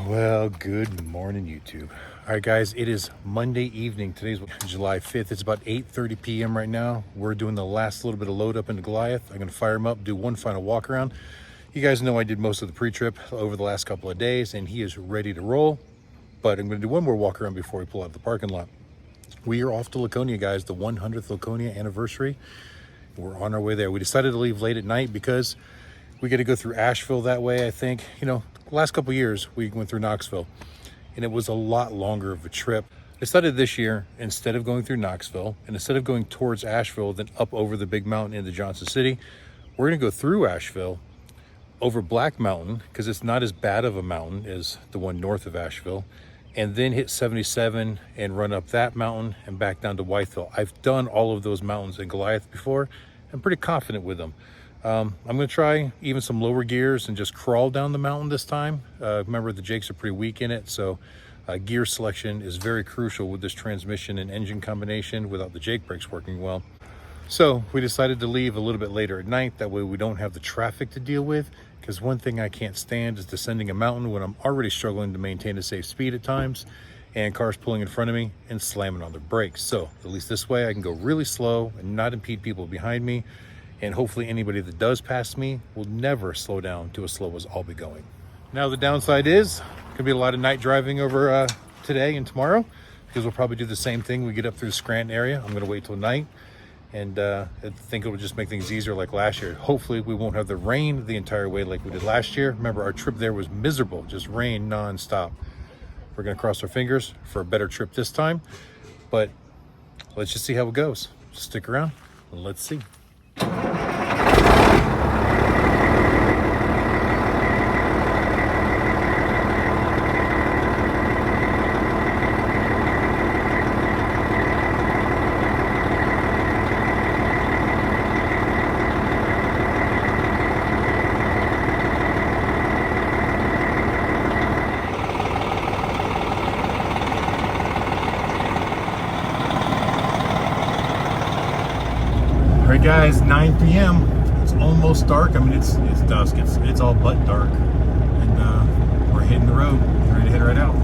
Well, good morning, YouTube. All right, guys, it is Monday evening. Today's July 5th. It's about 8:30 p.m. right now. We're doing the last little bit of load up into Goliath. I'm going to fire him up, do one final walk around. You guys know I did most of the pre-trip over the last couple of days, and he is ready to roll. But I'm going to do one more walk around before we pull out of the parking lot. We are off to Laconia, guys, the 100th Laconia anniversary. We're on our way there. We decided to leave late at night because we got to go through Asheville that way, I think. You know, the last couple of years, we went through Knoxville, and it was a lot longer of a trip. I decided this year, instead of going through Knoxville, and instead of going towards Asheville, then up over the big mountain into Johnson City, we're going to go through Asheville, over Black Mountain, because it's not as bad of a mountain as the one north of Asheville, and then hit 77 and run up that mountain and back down to Wytheville. I've done all of those mountains in Goliath before. I'm pretty confident with them. I'm going to try even some lower gears and just crawl down the mountain this time. Remember, the Jakes are pretty weak in it, so gear selection is very crucial with this transmission and engine combination without the Jake brakes working well. So we decided to leave a little bit later at night. That way we don't have the traffic to deal with, because one thing I can't stand is descending a mountain when I'm already struggling to maintain a safe speed at times, and cars pulling in front of me and slamming on their brakes. So at least this way I can go really slow and not impede people behind me. And hopefully anybody that does pass me will never slow down to as slow as I'll be going. Now the downside is gonna be a lot of night driving over today and tomorrow, because we'll probably do the same thing. We get up through the Scranton area. I'm gonna wait till night, and I think it will just make things easier like last year. Hopefully we won't have the rain the entire way like we did last year. Remember, our trip there was miserable, just rain nonstop. We're gonna cross our fingers for a better trip this time, but let's just see how it goes. Stick around and let's see. All right, guys, 9 p.m. It's almost dark. I mean, it's dusk. It's all but dark, and we're hitting the road. Ready to head right out.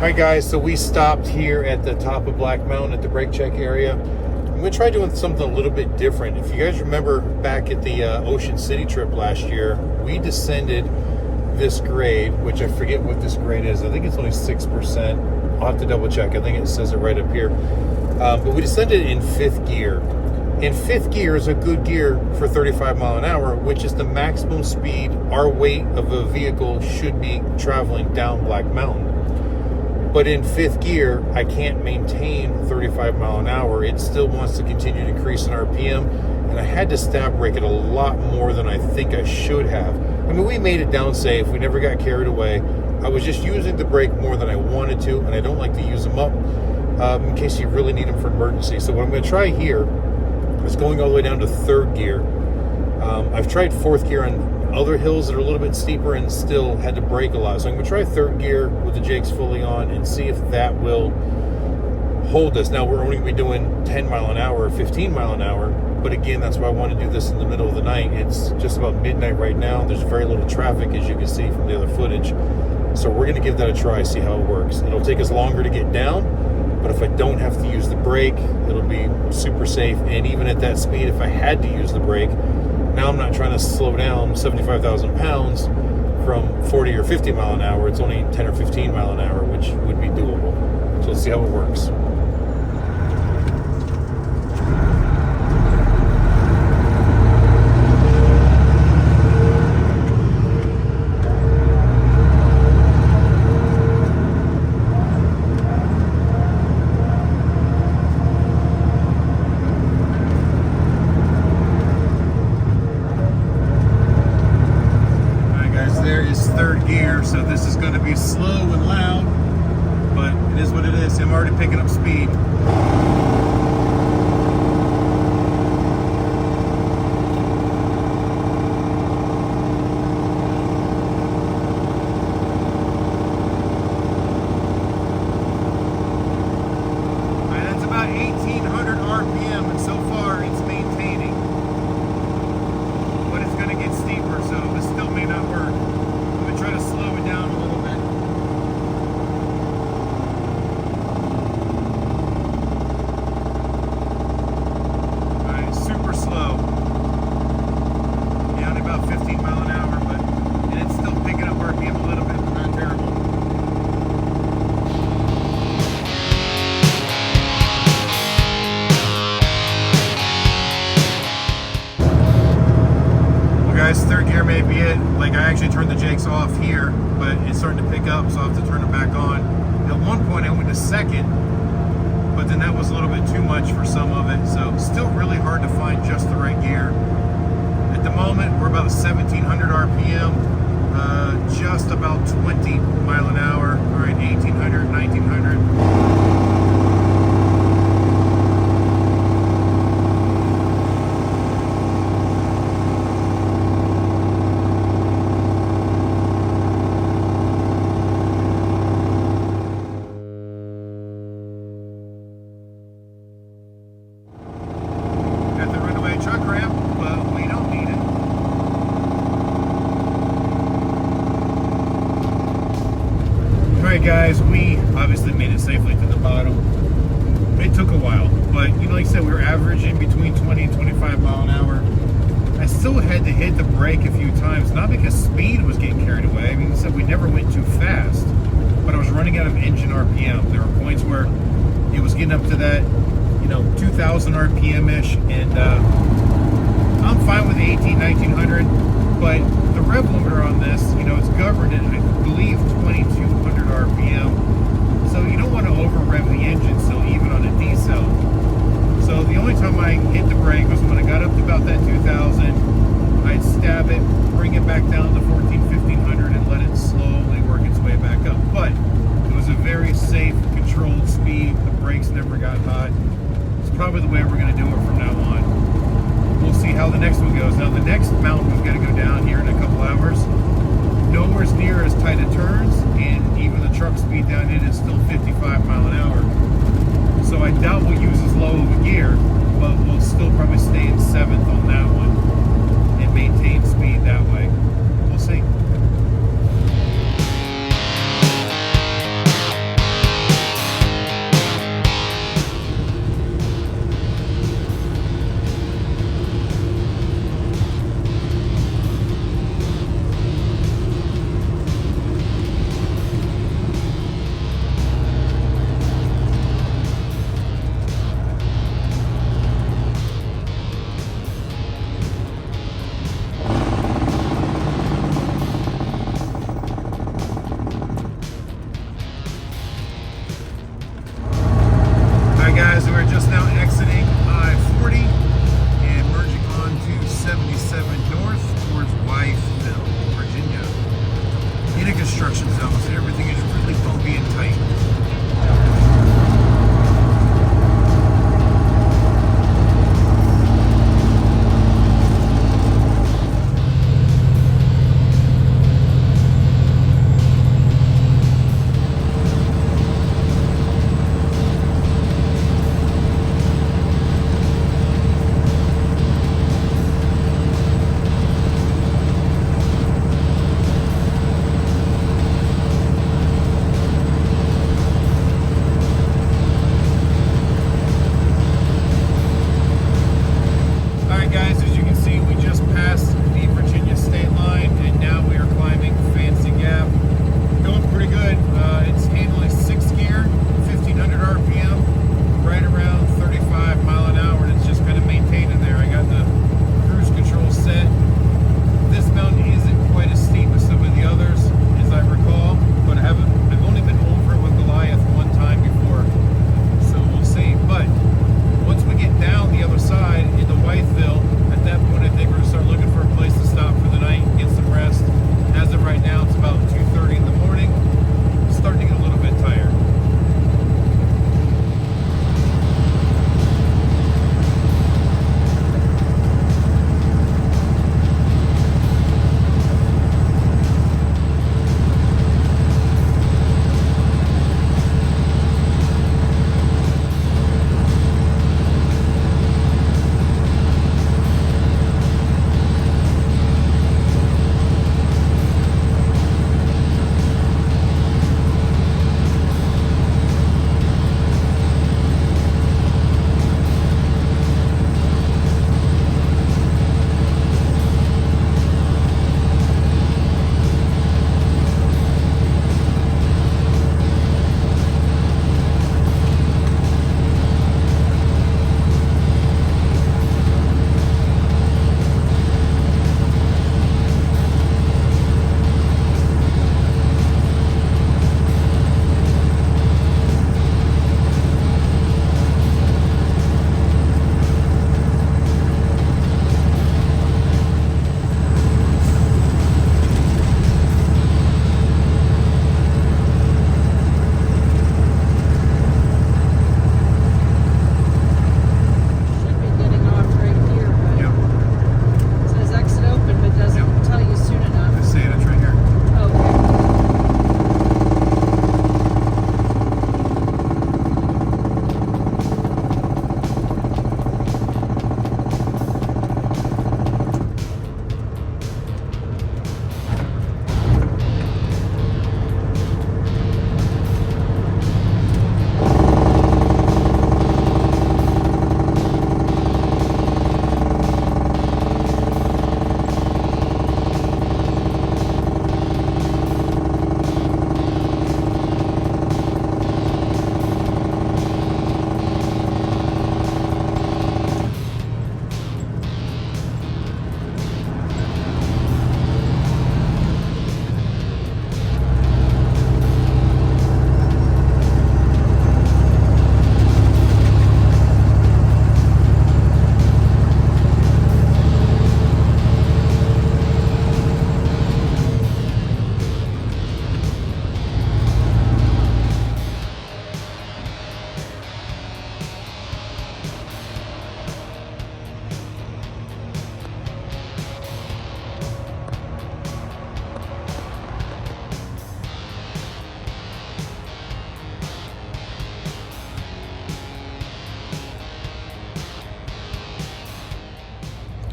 right, guys, so we stopped here at the top of Black Mountain at the brake check area. I'm going to try doing something a little bit different. If you guys remember back at the Ocean City trip last year, we descended this grade, which I forget what this grade is. I think it's only 6%. I'll have to double check. I think it says it right up here. But we descended in 5th gear. And 5th gear is a good gear for 35 mile an hour, which is the maximum speed our weight of a vehicle should be traveling down Black Mountain. But in 5th gear, I can't maintain 35 mile an hour. It still wants to continue to increase in RPM, and I had to stab brake it a lot more than I think I should have. I mean, we made it down safe. We never got carried away. I was just using the brake more than I wanted to, and I don't like to use them up in case you really need them for emergency. So what I'm going to try here is going all the way down to 3rd gear. I've tried 4th gear on other hills that are a little bit steeper and still had to brake a lot. So I'm going to try 3rd gear with the Jakes fully on and see if that will hold us. Now we're only going to be doing 10 mile an hour, 15 mile an hour. But again, that's why I want to do this in the middle of the night. It's just about midnight right now. There's very little traffic, as you can see from the other footage. So we're going to give that a try, see how it works. It'll take us longer to get down, but if I don't have to use the brake, it'll be super safe. And even at that speed, if I had to use the brake, now I'm not trying to slow down 75,000 pounds from 40 or 50 mile an hour. It's only 10 or 15 mile an hour, which would be doable. So let's see how it works. So this is going to be slow and loud, but it is what it is. I'm already picking up speed. And that's about 1,800 RPM, and so far it's maintaining. But it's going to get steeper, so this still may not work. Try to slow it down a little bit. Alright, super slow. Down to about 15 mile an hour, and it's still picking up RPM a little bit, but not terrible. Guys, 3rd gear may be it. Like, I actually turned the Jakes off here, but it's starting to pick up, so I'll have to turn it back on. At one point I went to 2nd, but then that was a little bit too much for some of it, so still really hard to find just the right gear. At the moment, we're about 1,700 RPM, just about 20 mile an hour. All right, 1,800, 1,900. Alright guys, we obviously made it safely to the bottom. It took a while, but you know, like I said, we were averaging between 20 and 25 mile an hour. I still had to hit the brake a few times, not because speed was getting carried away. I mean, like I said, we never went too fast, but I was running out of engine RPM. There were points where it was getting up to that, 2,000 RPM-ish, and I'm fine with 1,900, but the rev limiter on this, it's governed at, I believe, 2,200 RPM. So you don't want to over-rev the engine, so even on a diesel. So the only time I hit the brake was when I got up to about that 2,000. I'd stab it, bring it back down to 1,400, 1,500, and let it slowly work its way back up. But it was a very safe, controlled speed. The brakes never got hot. It's probably the way we're going to do it from now on. We'll see how the next one goes. Now the next mountain we've got to go down here in a couple hours. Nowhere near as tight of turns, and even the truck speed down in is still 55 mile an hour. So I doubt we'll use as low of a gear, but we'll still probably stay in 7th on that one and maintain speed that way. We'll see.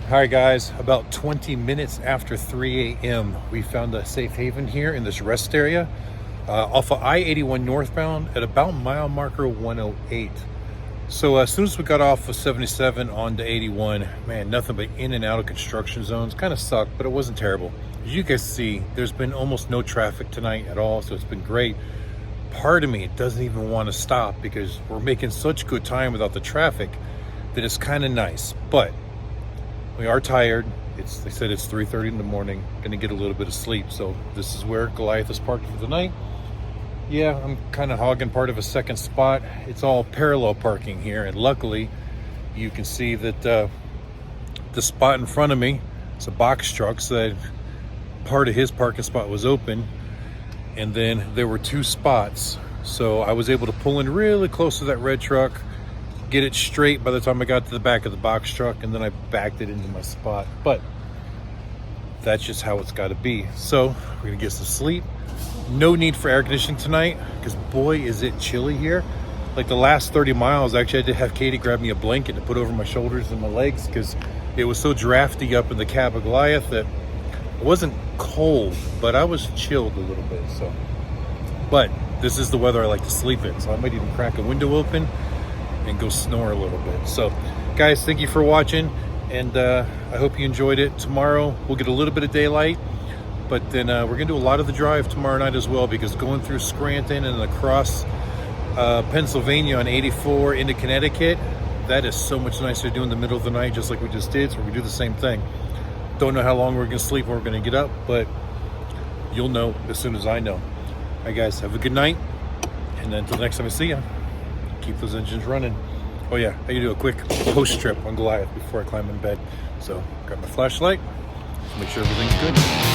All right, guys, about 20 minutes after 3 a.m., we found a safe haven here in this rest area off of I-81 northbound at about mile marker 108. So as soon as we got off of 77 onto 81, man, nothing but in and out of construction zones. Kind of sucked, but it wasn't terrible. As you guys see, there's been almost no traffic tonight at all, so it's been great. Part of me doesn't even want to stop because we're making such good time without the traffic that it's kind of nice. But we are tired. They said it's 3:30 in the morning. Gonna get a little bit of sleep. So this is where Goliath is parked for the night. Yeah, I'm kind of hogging part of a second spot. It's all parallel parking here, and luckily you can see that the spot in front of me, it's a box truck, so that part of his parking spot was open, and then there were two spots. So I was able to pull in really close to that red truck, get it straight by the time I got to the back of the box truck, and then I backed it into my spot. But that's just how it's got to be. So we're gonna get some sleep. No need for air conditioning tonight because boy is it chilly here. Like the last 30 miles, actually I did have Katie grab me a blanket to put over my shoulders and my legs because it was so drafty up in the cab of Goliath that it wasn't cold, but I was chilled a little bit. So, but this is the weather I like to sleep in, so I might even crack a window open and go snore a little bit. So guys, thank you for watching, and I hope you enjoyed it. Tomorrow we'll get a little bit of daylight, but then we're gonna do a lot of the drive tomorrow night as well, because going through Scranton and across Pennsylvania on 84 into Connecticut, that is so much nicer to do in the middle of the night, just like we just did. So we do the same thing. Don't know how long we're gonna sleep when we're gonna get up, but you'll know as soon as I know. All right guys, have a good night, and until next time I see you, keep those engines running. Oh yeah, I gotta do a quick post trip on Goliath before I climb in bed. So grab my flashlight, make sure everything's good.